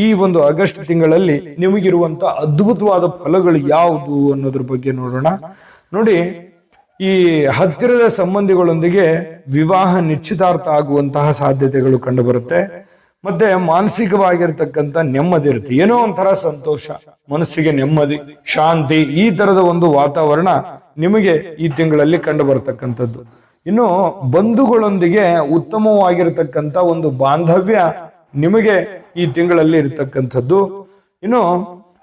ಈ ಒಂದು ಆಗಸ್ಟ್ ತಿಂಗಳಲ್ಲಿ ನಿಮಗಿರುವಂತ ಅದ್ಭುತವಾದ ಫಲಗಳು ಯಾವುದು ಅನ್ನೋದ್ರ ಬಗ್ಗೆ ನೋಡೋಣ. ನೋಡಿ, ಈ ಹತ್ತಿರದ ಸಂಬಂಧಿಗಳೊಂದಿಗೆ ವಿವಾಹ ನಿಶ್ಚಿತಾರ್ಥ ಆಗುವಂತಹ ಸಾಧ್ಯತೆಗಳು ಕಂಡು ಬರುತ್ತೆ. ಮತ್ತೆ ಮಾನಸಿಕವಾಗಿರ್ತಕ್ಕಂಥ ನೆಮ್ಮದಿ ಇರುತ್ತೆ, ಏನೋ ಒಂಥರ ಸಂತೋಷ, ಮನಸ್ಸಿಗೆ ನೆಮ್ಮದಿ, ಶಾಂತಿ, ಈ ತರದ ಒಂದು ವಾತಾವರಣ ನಿಮಗೆ ಈ ತಿಂಗಳಲ್ಲಿ ಕಂಡು ಬರತಕ್ಕಂಥದ್ದು. ಇನ್ನು ಬಂಧುಗಳೊಂದಿಗೆ ಉತ್ತಮವಾಗಿರತಕ್ಕಂಥ ಒಂದು ಬಾಂಧವ್ಯ ನಿಮಗೆ ಈ ತಿಂಗಳಲ್ಲಿ ಇರತಕ್ಕಂಥದ್ದು. ಇನ್ನು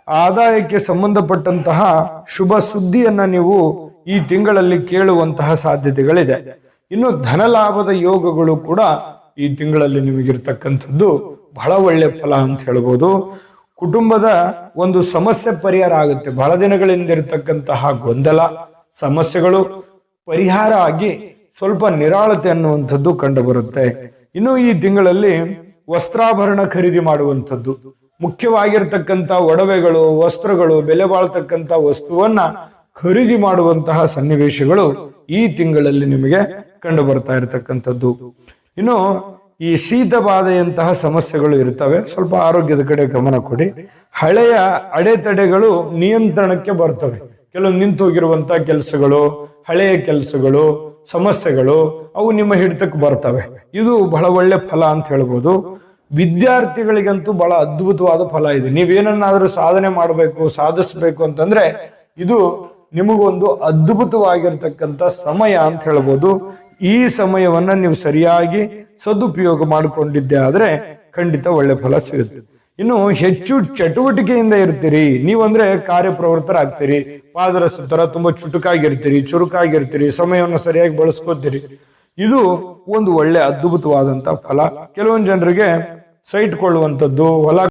ಆದಾಯಕ್ಕೆ ಸಂಬಂಧಪಟ್ಟಂತಹ ಶುಭ ಸುದ್ದಿಯನ್ನ ನೀವು ಈ ತಿಂಗಳಲ್ಲಿ ಕೇಳುವಂತಹ ಸಾಧ್ಯತೆಗಳಿದೆ. ಇನ್ನು ಧನಲಾಭದ ಯೋಗಗಳು ಕೂಡ ಈ ತಿಂಗಳಲ್ಲಿ ನಿಮಗಿರ್ತಕ್ಕಂಥದ್ದು ಬಹಳ ಒಳ್ಳೆ ಫಲ ಅಂತ ಹೇಳ್ಬೋದು. ಕುಟುಂಬದ ಒಂದು ಸಮಸ್ಯೆ ಪರಿಹಾರ ಆಗುತ್ತೆ. ಬಹಳ ದಿನಗಳಿಂದ ಇರತಕ್ಕಂತಹ ಗೊಂದಲ ಸಮಸ್ಯೆಗಳು ಪರಿಹಾರ ಆಗಿ ಸ್ವಲ್ಪ ನಿರಾಳತೆ ಅನ್ನುವಂಥದ್ದು ಕಂಡು ಬರುತ್ತೆ. ಇನ್ನು ಈ ತಿಂಗಳಲ್ಲಿ ವಸ್ತ್ರಾಭರಣ ಖರೀದಿ ಮಾಡುವಂಥದ್ದು, ಮುಖ್ಯವಾಗಿರ್ತಕ್ಕಂಥ ಒಡವೆಗಳು, ವಸ್ತ್ರಗಳು, ಬೆಲೆ ಬಾಳ್ತಕ್ಕಂಥ ವಸ್ತುವನ್ನ ಖರೀದಿ ಮಾಡುವಂತಹ ಸನ್ನಿವೇಶಗಳು ಈ ತಿಂಗಳಲ್ಲಿ ನಿಮಗೆ ಕಂಡು ಬರ್ತಾ ಇರತಕ್ಕಂಥದ್ದು. ಇನ್ನು ಈ ಶೀತ ಬಾಧೆಯಂತಹ ಸಮಸ್ಯೆಗಳು ಇರ್ತವೆ, ಸ್ವಲ್ಪ ಆರೋಗ್ಯದ ಕಡೆ ಗಮನ ಕೊಡಿ. ಹಳೆಯ ಅಡೆತಡೆಗಳು ನಿಯಂತ್ರಣಕ್ಕೆ ಬರ್ತವೆ. ಕೆಲವು ನಿಂತು ಹೋಗಿರುವಂತಹ ಕೆಲಸಗಳು, ಹಳೆಯ ಕೆಲಸಗಳು, ಸಮಸ್ಯೆಗಳು ಅವು ನಿಮ್ಮ ಹಿಡಿತಕ್ಕೆ ಬರ್ತವೆ. ಇದು ಬಹಳ ಒಳ್ಳೆ ಫಲ ಅಂತ ಹೇಳ್ಬೋದು. ವಿದ್ಯಾರ್ಥಿಗಳಿಗಂತೂ ಬಹಳ ಅದ್ಭುತವಾದ ಫಲ ಇದೆ. ನೀವೇನನ್ನಾದ್ರೂ ಸಾಧನೆ ಮಾಡಬೇಕು, ಸಾಧಿಸಬೇಕು ಅಂತಂದ್ರೆ ಇದು ನಿಮಗೊಂದು ಅದ್ಭುತವಾಗಿರ್ತಕ್ಕಂಥ ಸಮಯ ಅಂತ ಹೇಳ್ಬೋದು. ಈ ಸಮಯವನ್ನ ನೀವು ಸರಿಯಾಗಿ ಸದುಪಯೋಗ ಮಾಡಿಕೊಂಡಿದ್ದೆ ಆದ್ರೆ ಖಂಡಿತ ಒಳ್ಳೆ ಫಲ ಸಿಗುತ್ತೆ. ಇನ್ನು ಹೆಚ್ಚು ಚಟುವಟಿಕೆಯಿಂದ ಇರ್ತೀರಿ, ನೀವಂದ್ರೆ ಕಾರ್ಯಪ್ರವೃತ್ತರಾಗ್ತೀರಿ, ಪಾದರಸ ತರ ತುಂಬಾ ಚುರುಕಾಗಿರ್ತೀರಿ, ಸಮಯವನ್ನು ಸರಿಯಾಗಿ ಬಳಸ್ಕೋತೀರಿ. ಇದು ಒಂದು ಒಳ್ಳೆ ಅದ್ಭುತವಾದಂತ ಫಲ. ಕೆಲವೊಂದು ಜನರಿಗೆ ಸೈಟ್ ಕೊಳ್ಳುವಂಥದ್ದು, ಹೊಲ